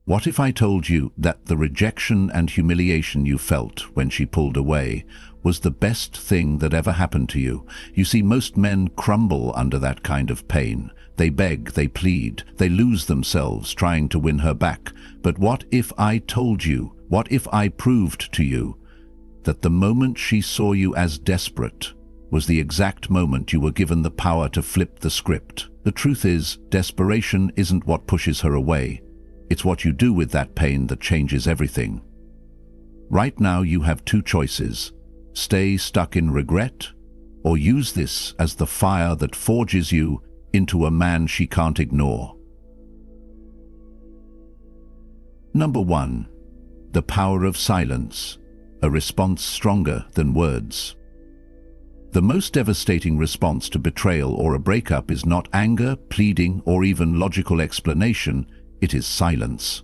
What if I told you that the rejection and humiliation you felt when she pulled away was the best thing that ever happened to you? You see, most men crumble under that kind of pain. They beg, they plead, they lose themselves trying to win her back. But what if I told you, what if I proved to you that the moment she saw you as desperate was the exact moment you were given the power to flip the script? The truth is, desperation isn't what pushes her away. It's what you do with that pain that changes everything. Right now you have two choices: stay stuck in regret, or use this as the fire that forges you into a man she can't ignore. Number 1. The power of silence, a response stronger than words. The most devastating response to betrayal or a breakup is not anger, pleading, or even logical explanation. It is silence.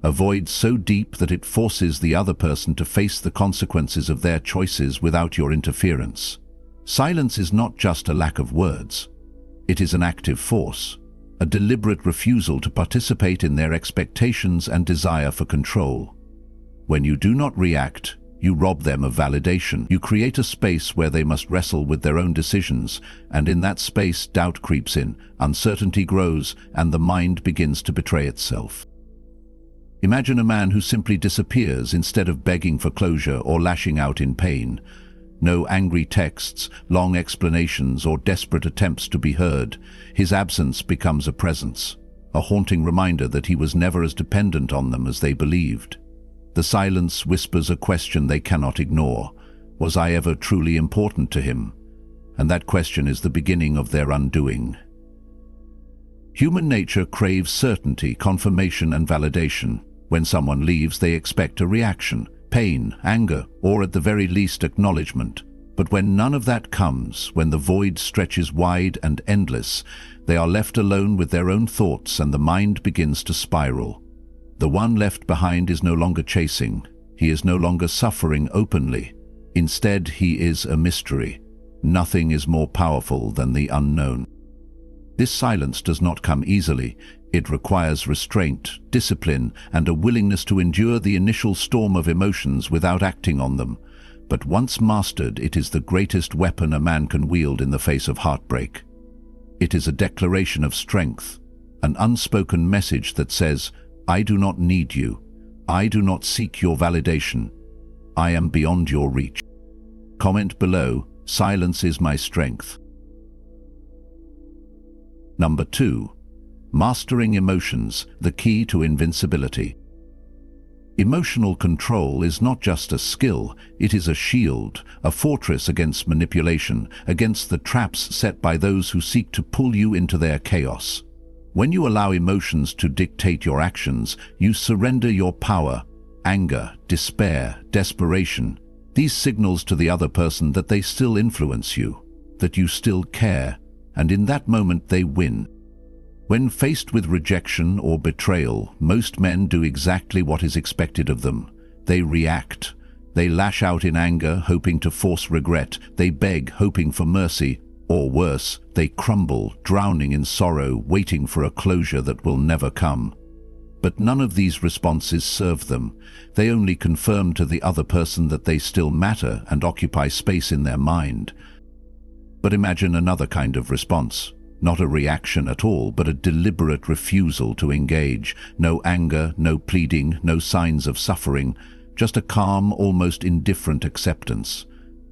A void so deep that it forces the other person to face the consequences of their choices without your interference. Silence is not just a lack of words. It is an active force, a deliberate refusal to participate in their expectations and desire for control. When you do not react, you rob them of validation. You create a space where they must wrestle with their own decisions, and in that space doubt creeps in, uncertainty grows, and the mind begins to betray itself. Imagine a man who simply disappears instead of begging for closure or lashing out in pain. No angry texts, long explanations, or desperate attempts to be heard. His absence becomes a presence, a haunting reminder that he was never as dependent on them as they believed. The silence whispers a question they cannot ignore. Was I ever truly important to him? And that question is the beginning of their undoing. Human nature craves certainty, confirmation, and validation. When someone leaves, they expect a reaction, pain, anger, or at the very least acknowledgement. But when none of that comes, when the void stretches wide and endless, they are left alone with their own thoughts and the mind begins to spiral. The one left behind is no longer chasing. He is no longer suffering openly. Instead, he is a mystery. Nothing is more powerful than the unknown. This silence does not come easily. It requires restraint, discipline, and a willingness to endure the initial storm of emotions without acting on them. But once mastered, it is the greatest weapon a man can wield in the face of heartbreak. It is a declaration of strength, an unspoken message that says, I do not need you. I do not seek your validation. I am beyond your reach. Comment below, silence is my strength. Number 2. Mastering emotions, the key to invincibility. Emotional control is not just a skill, it is a shield, a fortress against manipulation, against the traps set by those who seek to pull you into their chaos. When you allow emotions to dictate your actions, you surrender your power. Anger, despair, desperation. These signals to the other person that they still influence you, that you still care, and in that moment they win. When faced with rejection or betrayal, most men do exactly what is expected of them. They react. They lash out in anger, hoping to force regret. They beg, hoping for mercy. Or worse, they crumble, drowning in sorrow, waiting for a closure that will never come. But none of these responses serve them. They only confirm to the other person that they still matter and occupy space in their mind. But imagine another kind of response. Not a reaction at all, but a deliberate refusal to engage. No anger, no pleading, no signs of suffering, just a calm, almost indifferent acceptance.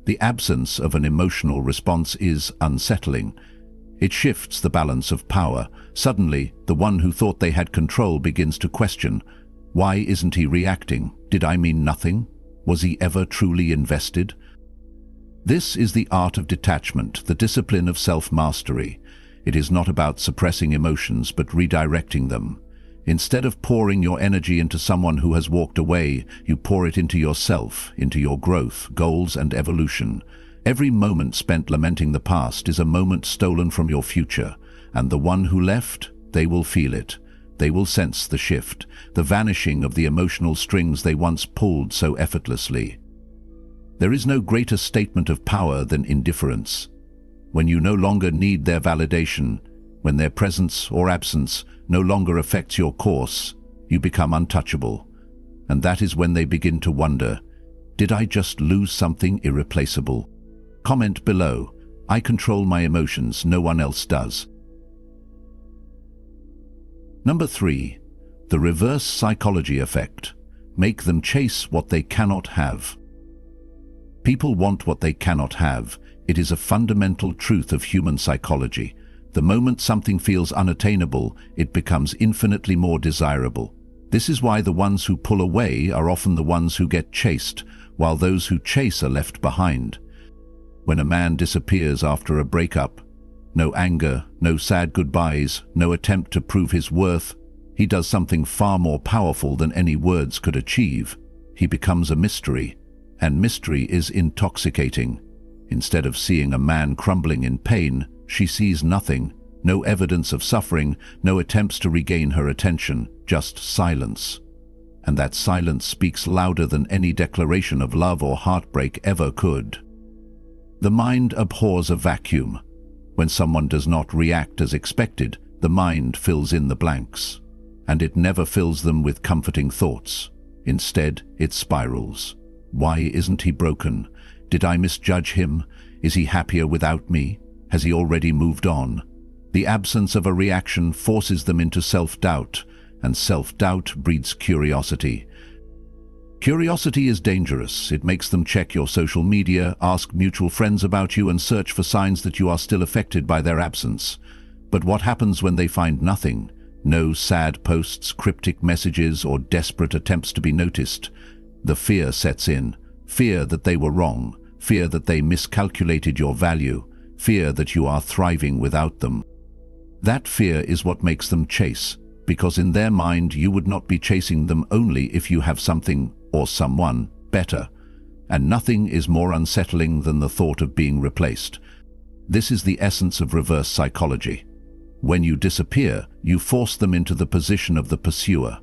The absence of an emotional response is unsettling. It shifts the balance of power. Suddenly, the one who thought they had control begins to question, why isn't he reacting? Did I mean nothing? Was he ever truly invested? This is the art of detachment, the discipline of self-mastery. It is not about suppressing emotions, but redirecting them. Instead of pouring your energy into someone who has walked away, you pour it into yourself, into your growth, goals, and evolution. Every moment spent lamenting the past is a moment stolen from your future, and the one who left, they will feel it. They will sense the shift, the vanishing of the emotional strings they once pulled so effortlessly. There is no greater statement of power than indifference. When you no longer need their validation, when their presence or absence no longer affects your course, you become untouchable. And that is when they begin to wonder, did I just lose something irreplaceable? Comment below. I control my emotions, no one else does. Number 3. The reverse psychology effect. Make them chase what they cannot have. People want what they cannot have. It is a fundamental truth of human psychology. The moment something feels unattainable, it becomes infinitely more desirable. This is why the ones who pull away are often the ones who get chased, while those who chase are left behind. When a man disappears after a breakup, no anger, no sad goodbyes, no attempt to prove his worth, he does something far more powerful than any words could achieve. He becomes a mystery, and mystery is intoxicating. Instead of seeing a man crumbling in pain, she sees nothing, no evidence of suffering, no attempts to regain her attention, just silence. And that silence speaks louder than any declaration of love or heartbreak ever could. The mind abhors a vacuum. When someone does not react as expected, the mind fills in the blanks. And it never fills them with comforting thoughts. Instead, it spirals. Why isn't he broken? Did I misjudge him? Is he happier without me? Has he already moved on? The absence of a reaction forces them into self-doubt, and self-doubt breeds curiosity. Curiosity is dangerous. It makes them check your social media, ask mutual friends about you, and search for signs that you are still affected by their absence. But what happens when they find nothing? No sad posts, cryptic messages, or desperate attempts to be noticed. The fear sets in. Fear that they were wrong. Fear that they miscalculated your value. Fear that you are thriving without them. That fear is what makes them chase, because in their mind you would not be chasing them only if you have something or someone better. And nothing is more unsettling than the thought of being replaced. This is the essence of reverse psychology. When you disappear, you force them into the position of the pursuer.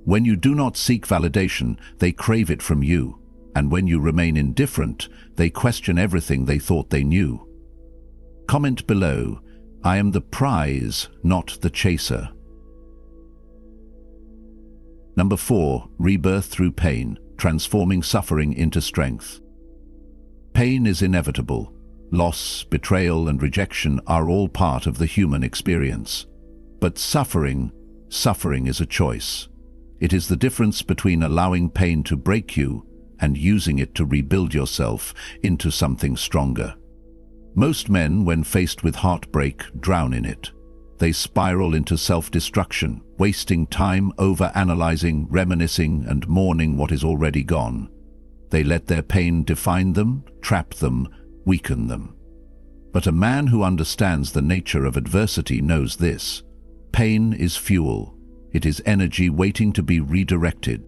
When you do not seek validation, they crave it from you. And when you remain indifferent, they question everything they thought they knew. Comment below. I am the prize, not the chaser. Number 4. Rebirth through pain, transforming suffering into strength. Pain is inevitable. Loss, betrayal, and rejection are all part of the human experience. But suffering is a choice. It is the difference between allowing pain to break you and using it to rebuild yourself into something stronger. Most men, when faced with heartbreak, drown in it. They spiral into self-destruction, wasting time over-analyzing, reminiscing, and mourning what is already gone. They let their pain define them, trap them, weaken them. But a man who understands the nature of adversity knows this. Pain is fuel. It is energy waiting to be redirected.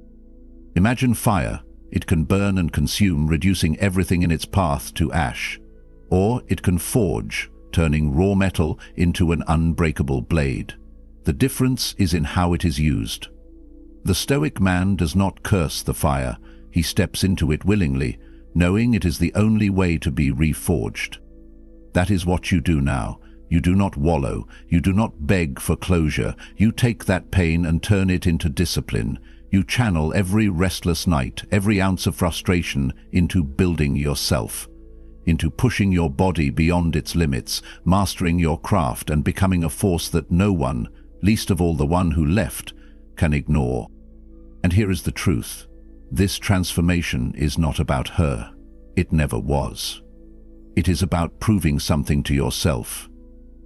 Imagine fire. It can burn and consume, reducing everything in its path to ash. Or it can forge, turning raw metal into an unbreakable blade. The difference is in how it is used. The Stoic man does not curse the fire. He steps into it willingly, knowing it is the only way to be reforged. That is what you do now. You do not wallow. You do not beg for closure. You take that pain and turn it into discipline. You channel every restless night, every ounce of frustration into building yourself, into pushing your body beyond its limits, mastering your craft, and becoming a force that no one, least of all the one who left, can ignore. And here is the truth. This transformation is not about her. It never was. It is about proving something to yourself.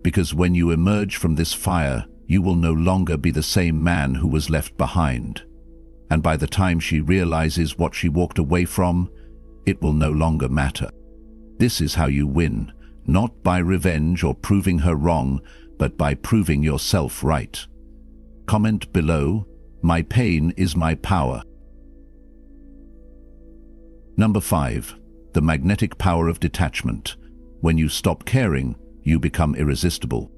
Because when you emerge from this fire, you will no longer be the same man who was left behind. And by the time she realizes what she walked away from, it will no longer matter. This is how you win, not by revenge or proving her wrong, but by proving yourself right. Comment below. My pain is my power. Number 5. The magnetic power of detachment. When you stop caring, you become irresistible.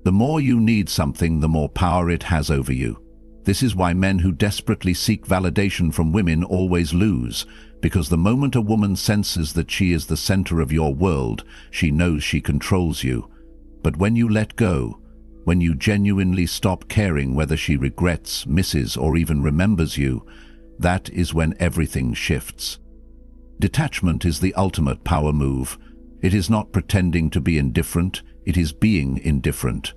The more you need something, the more power it has over you. This is why men who desperately seek validation from women always lose, because the moment a woman senses that she is the center of your world, she knows she controls you. But when you let go, When you genuinely stop caring whether she regrets, misses, or even remembers you, that is when everything shifts. Detachment is the ultimate power move. It is not pretending to be indifferent, it is being indifferent.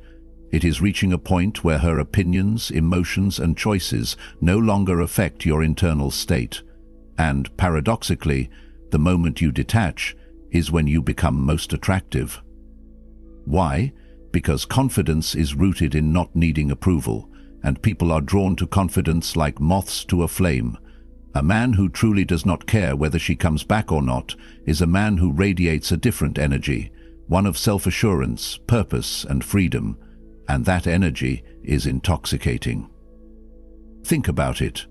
It is reaching a point where her opinions, emotions, and choices no longer affect your internal state. And, paradoxically, the moment you detach is when you become most attractive. Why? Because confidence is rooted in not needing approval, and people are drawn to confidence like moths to a flame. A man who truly does not care whether she comes back or not is a man who radiates a different energy, one of self-assurance, purpose, and freedom, and that energy is intoxicating. Think about it.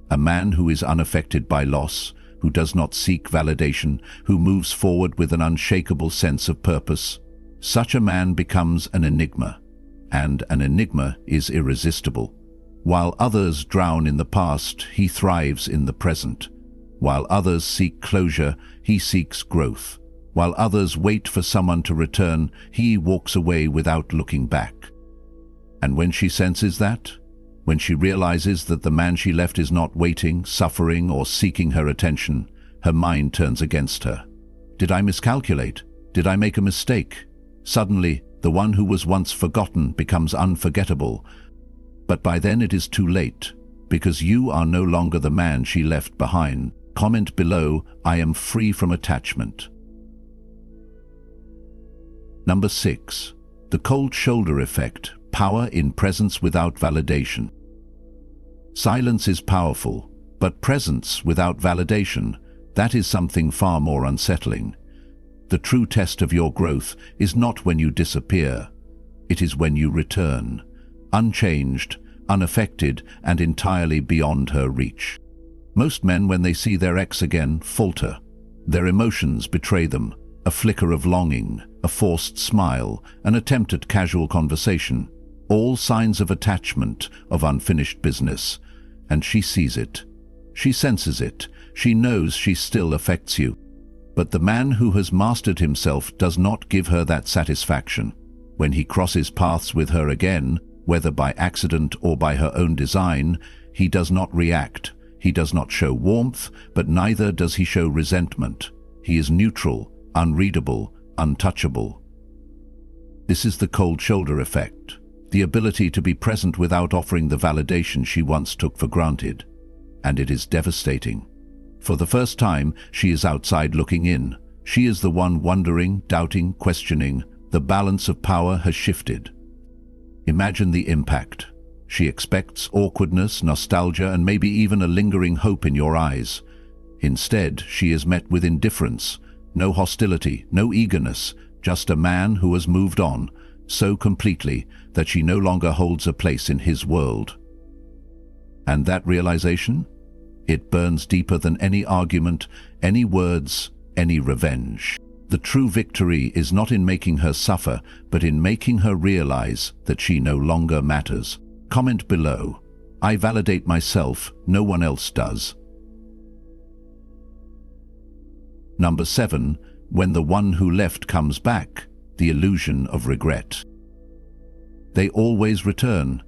A man who is unaffected by loss, who does not seek validation, who moves forward with an unshakable sense of purpose. Such a man becomes an enigma, and an enigma is irresistible. While others drown in the past, he thrives in the present. While others seek closure, he seeks growth. While others wait for someone to return, he walks away without looking back. And when she senses that, when she realizes that the man she left is not waiting, suffering, or seeking her attention, her mind turns against her. Did I miscalculate? Did I make a mistake? Suddenly, the one who was once forgotten becomes unforgettable. But by then it is too late, because you are no longer the man she left behind. Comment below, I am free from attachment. Number 6. The cold shoulder effect, power in presence without validation. Silence is powerful, but presence without validation, that is something far more unsettling. The true test of your growth is not when you disappear, it is when you return, unchanged, unaffected, and entirely beyond her reach. Most men, when they see their ex again, falter. Their emotions betray them, a flicker of longing, a forced smile, an attempt at casual conversation, all signs of attachment, of unfinished business. And she sees it. She senses it. She knows she still affects you. But the man who has mastered himself does not give her that satisfaction. When he crosses paths with her again, whether by accident or by her own design, he does not react. He does not show warmth, but neither does he show resentment. He is neutral, unreadable, untouchable. This is the cold shoulder effect, the ability to be present without offering the validation she once took for granted. And it is devastating. For the first time, she is outside looking in. She is the one wondering, doubting, questioning. The balance of power has shifted. Imagine the impact. She expects awkwardness, nostalgia, and maybe even a lingering hope in your eyes. Instead, she is met with indifference. No hostility, no eagerness, just a man who has moved on, so completely that she no longer holds a place in his world. And that realization? It burns deeper than any argument, any words, any revenge. The true victory is not in making her suffer, but in making her realize that she no longer matters. Comment below. I validate myself, no one else does. Number 7. When the one who left comes back, the illusion of regret. They always return.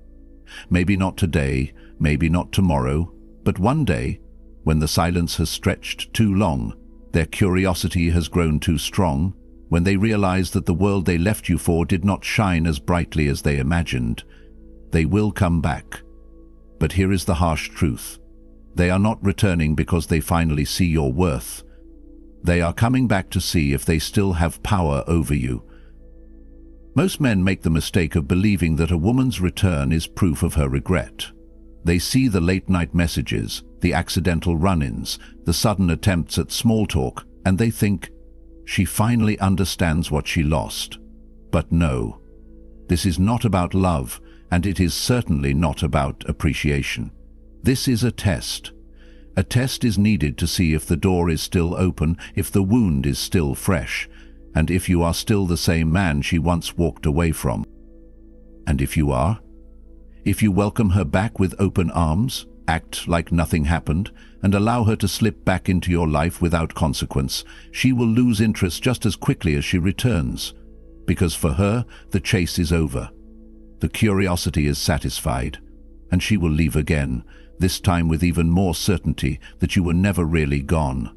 Maybe not today, maybe not tomorrow, but one day, when the silence has stretched too long, their curiosity has grown too strong, when they realize that the world they left you for did not shine as brightly as they imagined, they will come back. But here is the harsh truth. They are not returning because they finally see your worth. They are coming back to see if they still have power over you. Most men make the mistake of believing that a woman's return is proof of her regret. They see the late-night messages, the accidental run-ins, the sudden attempts at small talk, and they think, she finally understands what she lost. But no, this is not about love, and it is certainly not about appreciation. This is a test. A test is needed to see if the door is still open, if the wound is still fresh, and if you are still the same man she once walked away from. And if you are? If you welcome her back with open arms, act like nothing happened, and allow her to slip back into your life without consequence, she will lose interest just as quickly as she returns. Because for her, the chase is over. The curiosity is satisfied, and she will leave again, this time with even more certainty that you were never really gone.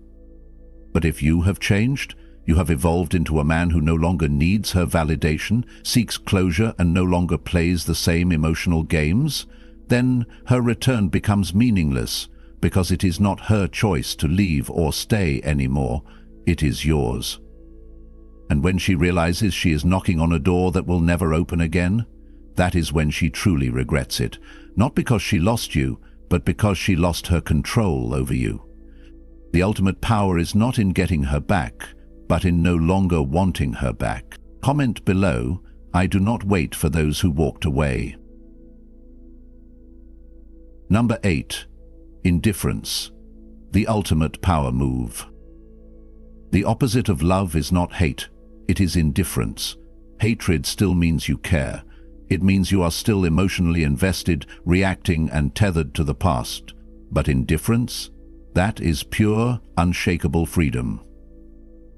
But if you have changed, you have evolved into a man who no longer needs her validation, seeks closure, and no longer plays the same emotional games, then her return becomes meaningless, because it is not her choice to leave or stay anymore, it is yours. And when she realizes she is knocking on a door that will never open again, that is when she truly regrets it, not because she lost you, but because she lost her control over you. The ultimate power is not in getting her back, but in no longer wanting her back. Comment below, I do not wait for those who walked away. Number 8. Indifference. The ultimate power move. The opposite of love is not hate, it is indifference. Hatred still means you care. It means you are still emotionally invested, reacting and tethered to the past. But indifference? That is pure, unshakable freedom.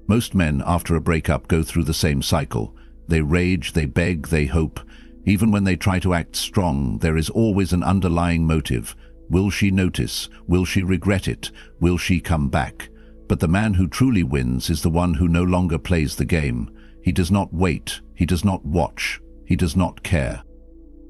Most men, after a breakup, go through the same cycle. They rage, they beg, they hope. Even when they try to act strong, there is always an underlying motive. Will she notice? Will she regret it? Will she come back? But the man who truly wins is the one who no longer plays the game. He does not wait. He does not watch. He does not care.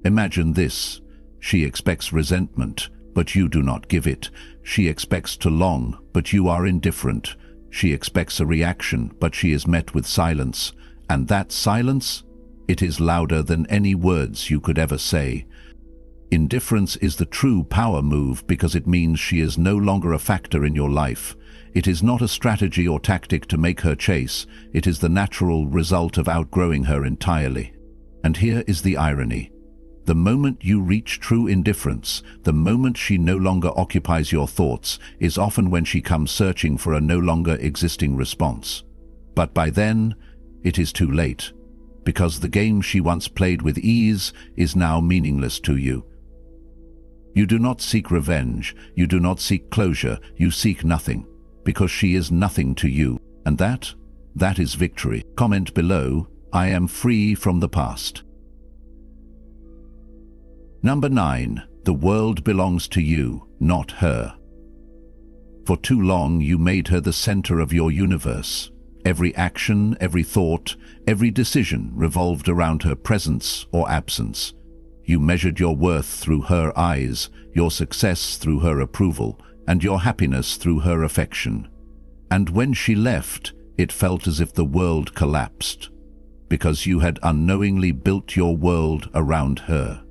Imagine this. She expects resentment, but you do not give it. She expects to long, but you are indifferent. She expects a reaction, but she is met with silence. And that silence? It is louder than any words you could ever say. Indifference is the true power move because it means she is no longer a factor in your life. It is not a strategy or tactic to make her chase. It is the natural result of outgrowing her entirely. And here is the irony. The moment you reach true indifference, the moment she no longer occupies your thoughts, is often when she comes searching for a no longer existing response. But by then, it is too late, because the game she once played with ease is now meaningless to you. You do not seek revenge, you do not seek closure, you seek nothing, because she is nothing to you, and that is victory. Comment below, I am free from the past. Number 9. The world belongs to you, not her. For too long you made her the center of your universe. Every action, every thought, every decision revolved around her presence or absence. You measured your worth through her eyes, your success through her approval, and your happiness through her affection. And when she left, it felt as if the world collapsed, because you had unknowingly built your world around her.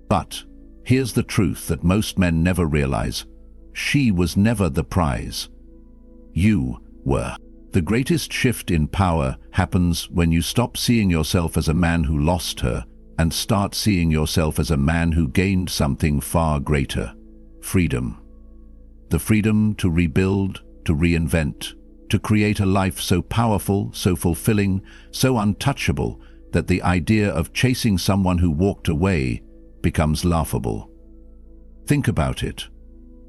But here's the truth that most men never realize. She was never the prize. You were. The greatest shift in power happens when you stop seeing yourself as a man who lost her and start seeing yourself as a man who gained something far greater: freedom. The freedom to rebuild, to reinvent, to create a life so powerful, so fulfilling, so untouchable that the idea of chasing someone who walked away becomes laughable. Think about it.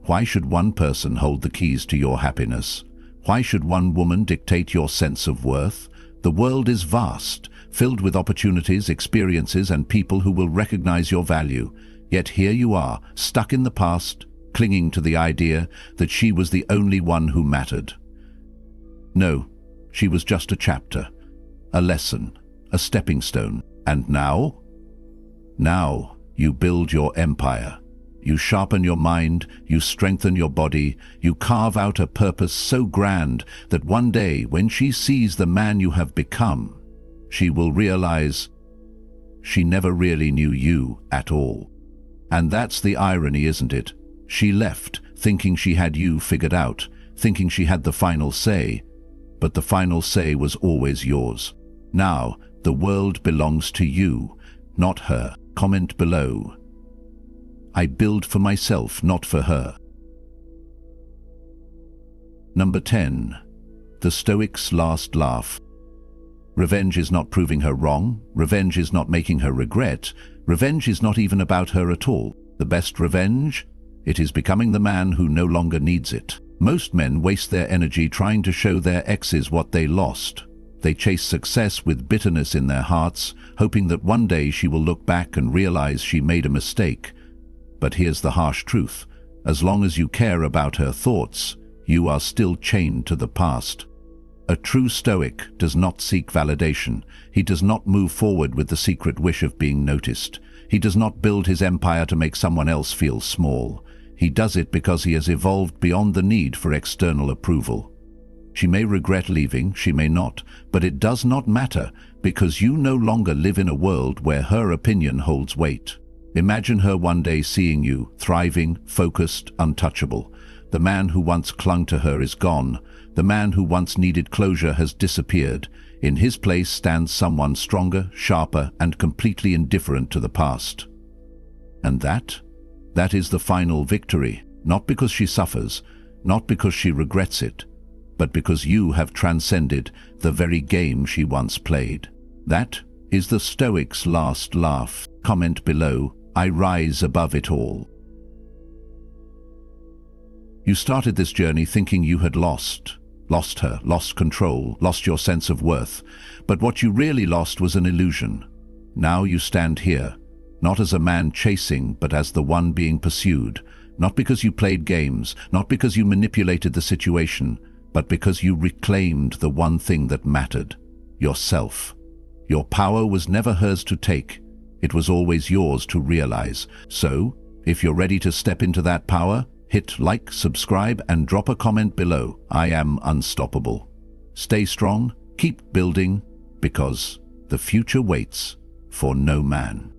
Why should one person hold the keys to your happiness? Why should one woman dictate your sense of worth? The world is vast, filled with opportunities, experiences, and people who will recognize your value. Yet here you are, stuck in the past, clinging to the idea that she was the only one who mattered. No, she was just a chapter, a lesson, a stepping stone. And now? Now, you build your empire. You sharpen your mind, you strengthen your body, you carve out a purpose so grand that one day, when she sees the man you have become, she will realize she never really knew you at all. And that's the irony, isn't it? She left, thinking she had you figured out, thinking she had the final say, but the final say was always yours. Now, the world belongs to you, not her. Comment below. I build for myself, not for her. Number 10. The Stoic's last laugh. Revenge is not proving her wrong. Revenge is not making her regret. Revenge is not even about her at all. The best revenge? It is becoming the man who no longer needs it. Most men waste their energy trying to show their exes what they lost. They chase success with bitterness in their hearts, hoping that one day she will look back and realize she made a mistake. But here's the harsh truth. As long as you care about her thoughts, you are still chained to the past. A true Stoic does not seek validation. He does not move forward with the secret wish of being noticed. He does not build his empire to make someone else feel small. He does it because he has evolved beyond the need for external approval. She may regret leaving, she may not, but it does not matter, because you no longer live in a world where her opinion holds weight. Imagine her one day seeing you, thriving, focused, untouchable. The man who once clung to her is gone. The man who once needed closure has disappeared. In his place stands someone stronger, sharper, and completely indifferent to the past. And that is the final victory, not because she suffers, not because she regrets it, but because you have transcended the very game she once played. That is the Stoic's last laugh. Comment below, I rise above it all. You started this journey thinking you had lost her, lost control, lost your sense of worth. But what you really lost was an illusion. Now you stand here, not as a man chasing, but as the one being pursued. Not because you played games, not because you manipulated the situation, but because you reclaimed the one thing that mattered, yourself. Your power was never hers to take. It was always yours to realize. So, if you're ready to step into that power, hit like, subscribe, and drop a comment below. I am unstoppable. Stay strong, keep building, because the future waits for no man.